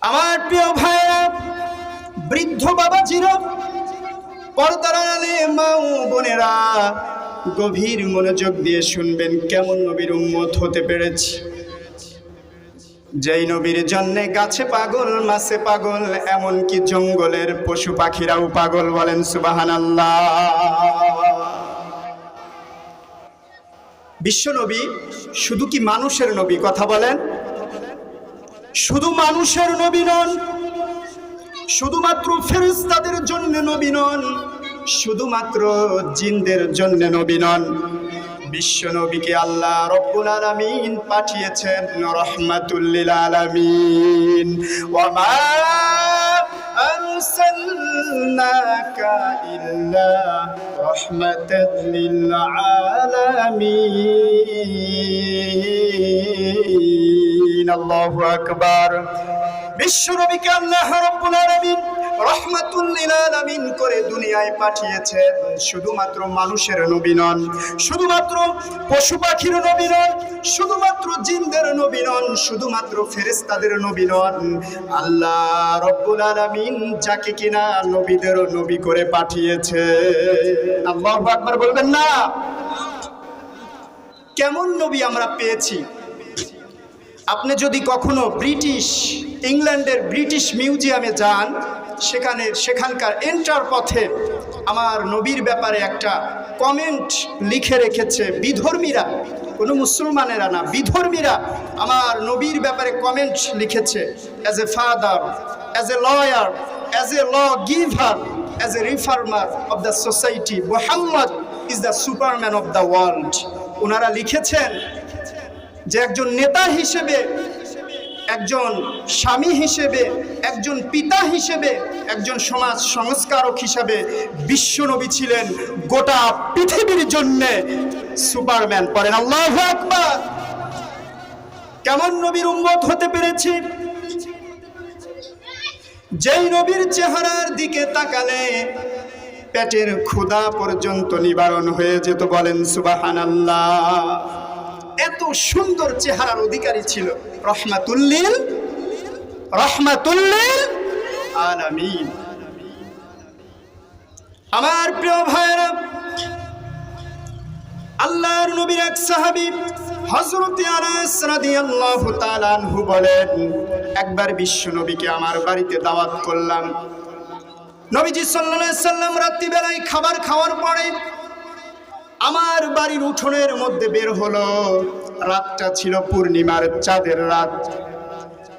আমার প্রিয় ভাইরা, বৃদ্ধ বাবাজিরা, পর্দার আড়ালে মা ও বোনেরা, গভীর মনোযোগ দিয়ে শুনবেন কেমন নবীর উম্মত হতে পেরেছি। যেই নবীর জন্যে গাছে পাগল, মাছে পাগল, এমনকি জঙ্গলের পশু পাখিরাও পাগল। বলেন সুবহানাল্লাহ। বিশ্ব নবী শুধু কি মানুষের নবী? কথা বলেন। শুধু মানুষের নবী নন, শুধুমাত্র ফেরেশতাদের জন্য নবী নন, শুধুমাত্র জিনদের জন্য নবী নন। বিশ্ব নবীকে আল্লাহ রব্বুল আলামিন পাঠিয়েছেন রাহমাতুল লিল আলামিন। ওয়া মা আরসালনাকা ইল্লা রাহমাতাল লিল আলামিন। আল্লাহু আকবার। বিশ্ব নবীকে আল্লাহ রব্বুল আলামিন রাহমাতুল লিল আলামিন করে দুনিয়ায় পাঠিয়েছেন। শুধুমাত্র মানুষের নবী নন, শুধুমাত্র পশু পাখির নবী নন, শুধুমাত্র জিনদের নবী নন, শুধুমাত্র ফেরেশতাদের নবী নন। আল্লাহ রব্বুল আলামিন যাকে কিনা নবীদেরও নবী করে পাঠিয়েছে। আল্লাহু আকবার বলবেন না? কেমন নবী আমরা পেয়েছি। আপনি যদি কখনো ইংল্যান্ডের ব্রিটিশ মিউজিয়ামে যান, সেখানকার এন্টার পথে আমার নবীর ব্যাপারে একটা কমেন্ট লিখে রেখেছে বিধর্মীরা, কোনো মুসলমানেরা না, বিধর্মীরা আমার নবীর ব্যাপারে কমেন্ট লিখেছে। As a father, as a lawyer, as a law giver, as a reformer of the society, Muhammad is the superman of the world. ওনারা লিখেছেন যে একজন নেতা হিসেবে, একজন স্বামী হিসেবে, একজন পিতা হিসেবে, একজন সমাজ সংস্কারক হিসেবে বিশ্বনবী ছিলেন গোটা পৃথিবীর জন্য সুপারম্যান। পড়েন আল্লাহু আকবার। কেমন নবীর উম্মত হতে পেরেছি। যেই নবীর চেহারার দিকে তাকালে পেটের ক্ষুধা পর্যন্ত নিবারণ হয়ে যেত। বলেন সুবহানাল্লাহ। এত সুন্দর চেহারার অধিকারী ছিল রাহমাতুল লিল আলামিন। আমার প্রিয় ভাইরা, আল্লাহর নবীর এক সাহাবী হযরত আনাস রাদিয়াল্লাহু তাআলা আনহু বলেন, একবার বিশ্ব নবীকে আমার বাড়িতে দাওয়াত করলাম। নবীজি সাল্লাল্লাহু আলাইহি সাল্লাম রাত্রিবেলায় খাবার খাওয়ার পরে আমার বাড়ির উঠোনের মধ্যে বের হলো। রাতটা ছিল পূর্ণিমার চাঁদের রাত।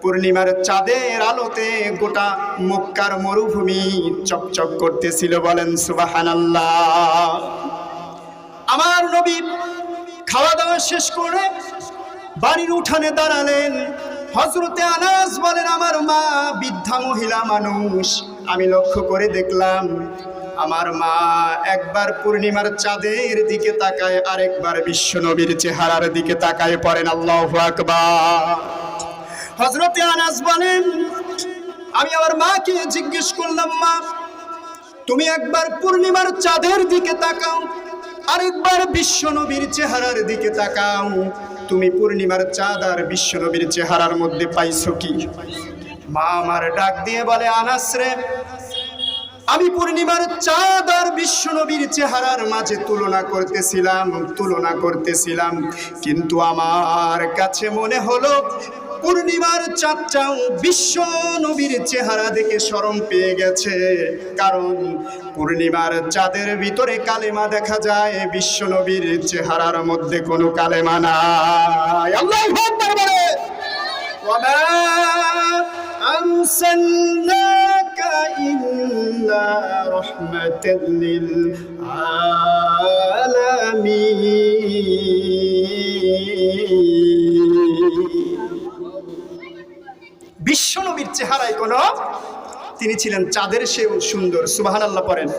পূর্ণিমার চাঁদের আলোতে গোটা মক্কার মরুভূমি চকচক করতেছিল। বলেন সুবহানাল্লাহ। আমার নবী খাওয়া দাওয়া শেষ করে বাড়ির উঠানে দাঁড়ালেন। হযরতে আনাস বলেন, আমার মা বৃদ্ধা মহিলা মানুষ, আমি লক্ষ্য করে দেখলাম আমার মা একবার পূর্ণিমার চাঁদের দিকে তাকায়, আরেকবার বিশ্ব নবীর চেহারার দিকে তাকায়। পড়েন আল্লাহু আকবার। হযরতে আনাস বলেন, আমি আমার মাকে জিজ্ঞেস করলাম, মা তুমি একবার পূর্ণিমার চাঁদের দিকে তাকাও, আরেকবার বিশ্ব নবীর চেহারার দিকে তাকাও, তুমি পূর্ণিমার চাঁদ আর বিশ্ব নবীর চেহারার মধ্যে পাইছো কি? মা আমার ডাক দিয়ে বলে, আনাস রে, আমি পূর্ণিমার চাঁদ আর বিশ্ব নবীর চেহারার মাঝে তুলনা করতেছিলাম, কিন্তু আমার কাছে মনে হলো পূর্ণিমার চাঁদটাও বিশ্ব নবীর চেহারা দেখে শরম পেয়ে গেছে। কারণ পূর্ণিমার চাঁদের ভিতরে কালেমা দেখা যায়, বিশ্ব নবীর চেহারার মধ্যে কোনো কালেমা নাই। আল্লাহু আকবার বলে, ওয়া মা আরসালনাকা ইল্লা রাহমাতাল লিল আলামিন। বিশ্ব নবীর চেহারায় তিনি ছিলেন চাঁদের চেয়েও সুন্দর। সুবহানাল্লাহ পড়েন।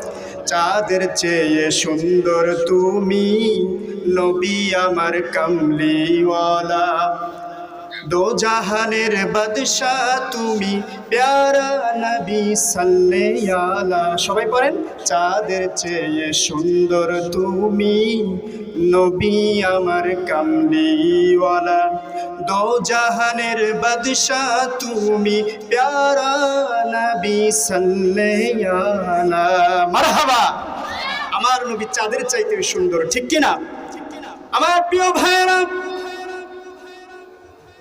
চাঁদের চেয়ে সুন্দর তুমি নবী আমার কামলিওয়ালা, দো জাহানের বাদশাহ তুমি, প্যারা নবী সাল্লাল্লাহু আলা, সবাই পড়েন, চাঁদের চেয়ে সুন্দর তুমি, নবী আমার কামলিওয়ালা। দো জাহানের বাদশাহ তুমি, প্যারা নবী সাল্লাল্লাহু আলা। মারহাবা। আমার নবী চাঁদের চাইতে সুন্দর, ঠিক কিনা? আমার প্রিয় ভাইরা,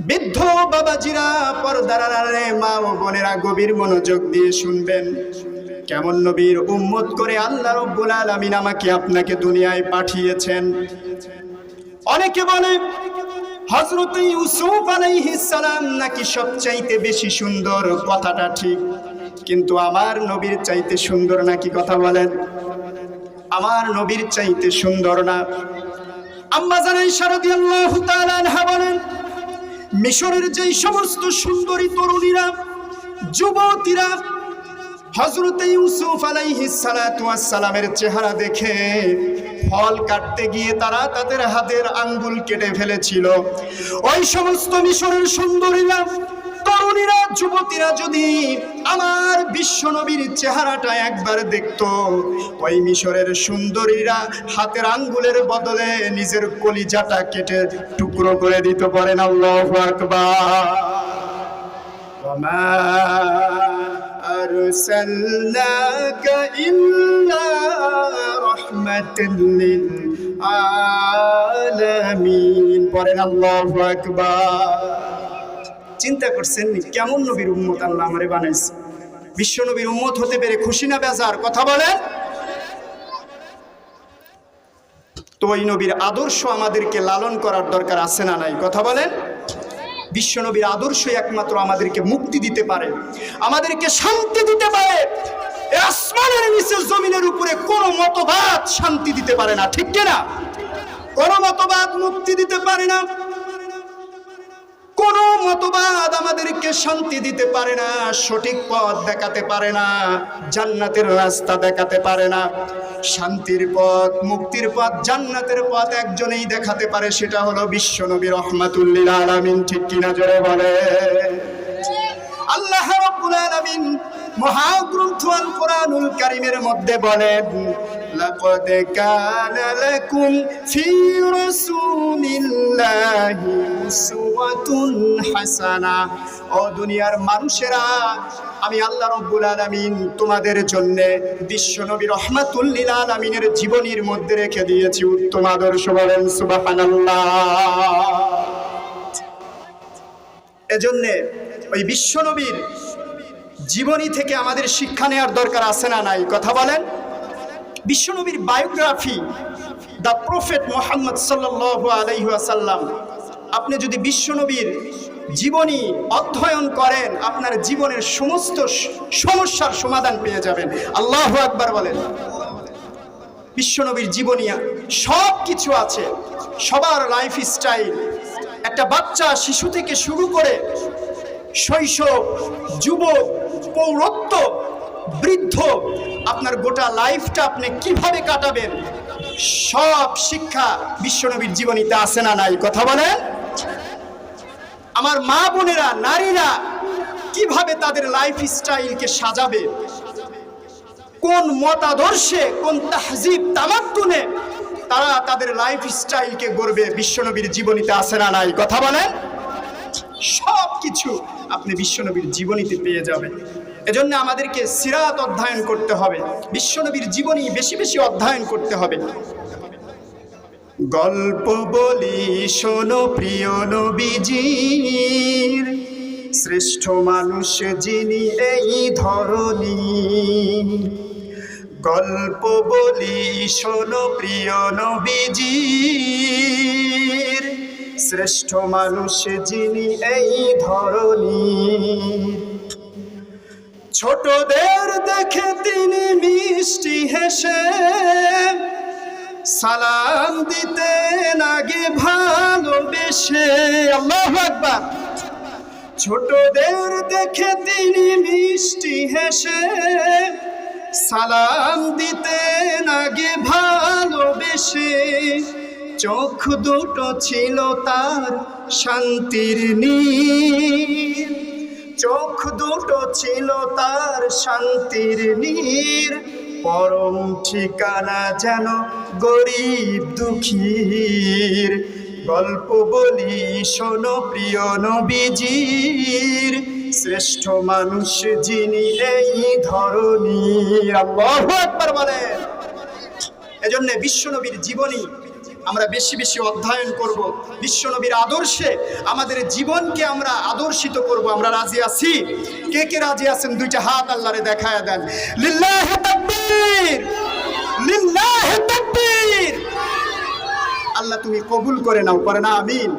বৃদ্ধ বাবাজিরা, পর্দার আড়ালে মা ও বোনেরা, গভীর মনোযোগ দিয়ে শুনবেন। কেমন নবীর উম্মত করে আল্লাহ রাব্বুল আলামিন আমাকে আপনাকে দুনিয়ায় পাঠিয়েছেন। অনেকে বলে হযরত ইউসুফ আলাইহিস সালাম নাকি সবচাইতে বেশি সুন্দর, কথাটা ঠিক, কিন্তু আমার নবীর চাইতে সুন্দর নাকি? কথা বলেন। আমার নবীর চাইতে সুন্দর না? আম্মা জান আয়েশা রাদিয়াল্লাহু তাআলা আনহা বলেন, মিশরের যেই সমস্ত সুন্দরী তরুণীরা, যুবতীরা হযরত ইউসুফ আলাইহিস সালাতু ওয়াস সালামের চেহারা দেখে ফল কাটতে গিয়ে তারা তাদের হাতের আঙ্গুল কেটে ফেলেছিল, ওই সমস্ত মিশরের সুন্দরীরা, তরুণীরা, যুবতীরা যদি আমার বিশ্বনবীর চেহারাটা একবার দেখতো, ওই মিশরের সুন্দরীরা হাতের আঙ্গুলের বদলে নিজের কলিজাটা কেটে টুকরো করে দিতে পারেন। আল্লাহু আকবার। ওয়ামা আরসালনাকা ইল্লা রাহমাতাল লিল আলামিন। পড়েন আল্লাহু আকবার। চিন্তা করছেন কেমন নবীর উম্মত আল্লাহ আমারে বানাইছে? বিশ্ব নবীর উম্মত হতে পেরে খুশি না বেজার? কথা বলেন। তো ওই নবীর আদর্শ আমাদেরকে লালন করার দরকার আছে না নাই? কথা বলেন। বিশ্ব নবীর আদর্শই একমাত্র আমাদেরকে মুক্তি দিতে পারে, আমাদেরকে শান্তি দিতে পারে। আসমানের নিচে জমিনের উপরে কোনো মতবাদ শান্তি দিতে পারে না, ঠিক কিনা? কোনো মতবাদ মুক্তি দিতে পারে না, কোনো মতবাদ আমাদেরকে শান্তি দিতে পারে না, সঠিক পথ দেখাতে পারে না, জান্নাতের রাস্তা দেখাতে পারে না। শান্তির পথ, মুক্তির পথ, জান্নাতের পথ একজনেই দেখাতে পারে, সেটা হলো বিশ্বনবী রাহমাতুল লিল আলামিন। ঠিক কিনা? জোরে বলে। আল্লাহ রাব্বুল আলামিন মহাগ্রন্থ আল কোরআনুল কারীমের মধ্যে বলেন, লাকাদ কানা লাকুম ফি রাসূলিল্লাহি উসওয়াতুন হাসানা। ও দুনিয়ার মানুষেরা, আমি আল্লাহ রাব্বুল আলামিন তোমাদের জন্য বিশ্বনবী রাহমাতুল লিল আলামিনের জীবনীর মধ্যে রেখে দিয়েছি উত্তম আদর্শ। বলেন সুবহানাল্লাহ। এজন্য ওই বিশ্বনবীর জীবনী থেকে আমাদের শিক্ষা নেওয়ার দরকার আছে না নাই? কথা বলেন। বিশ্বনবীর বায়োগ্রাফি, দ্য প্রফেট মুহাম্মদ সাল্লাল্লাহু আলাইহি ওয়াসাল্লাম, আপনি যদি বিশ্বনবীর জীবনী অধ্যয়ন করেন, আপনার জীবনের সমস্ত সমস্যার সমাধান পেয়ে যাবেন। আল্লাহু আকবার বলেন। বিশ্বনবীর জীবনী সব কিছু আছে, সবার লাইফ স্টাইল, একটা বাচ্চা শিশু থেকে শুরু করে শৈশব, যুবক, পৌরত্ব, বৃদ্ধ, আপনার গোটা লাইফটা আপনি কিভাবে কাটাবেন, সব শিক্ষা বিশ্বনবীর জীবনীতে আছে না নাই? কথা বলেন। আমার মা বোনেরা, নারীরা কিভাবে তাদের লাইফ স্টাইলকে সাজাবে, কোন মতাদর্শে, কোন তাহজিব তামাদ্দুনে তারা তাদের লাইফ স্টাইলকে গড়বে, বিশ্বনবীর জীবনীতে আছে না নাই? কথা বলেন। সব কিছু আপনি বিশ্বনবীর জীবনীতে পেয়ে যাবেন। এজন্য আমাদেরকে সিরাত অধ্যয়ন করতে হবে, বিশ্বনবীর জীবনী বেশি বেশি অধ্যয়ন করতে হবে। গল্প বলি শোনো প্রিয় নবীজির, শ্রেষ্ঠ মানুষ যিনি এই ধরনীর। গল্প বলি শোনো প্রিয় নবীজির, শ্রেষ্ঠ মানুষ যিনি এই ধরনীর। ছোটদের দেখে তিনি মিষ্টি হেসে সালাম দিতেন আগে ভালোবেসে। আল্লাহু আকবার। ছোটদের দেখে তিনি মিষ্টি হেসে সালাম দিতেন আগে ভালোবেসে। চোখ দুটো ছিল তার শান্তির নীর, চোখ দুটো ছিল তার শান্তির নীর, পরম ঠিকানা যেন গরিব দুঃখীর। গল্প বলি শোনো প্রিয় নবীজির, শ্রেষ্ঠ মানুষ যিনি এই ধরনীর। আল্লাহু আকবার বলেন। এজন্য বিশ্বনবীর জীবনী আমরা বেশি বেশি অধ্যয়ন করব, বিশ্বনবীর আদর্শে আমাদের জীবনকে আমরা আদর্শিত করব। আমরা রাজি আছি? কে কে রাজি আছেন দুইটা হাত আল্লাহরে দেখায়া দেন। লিল্লাহি তাকবীর, লিল্লাহি তাকবীর। আল্লাহ তুমি কবুল করে নাও, করে না আমিন।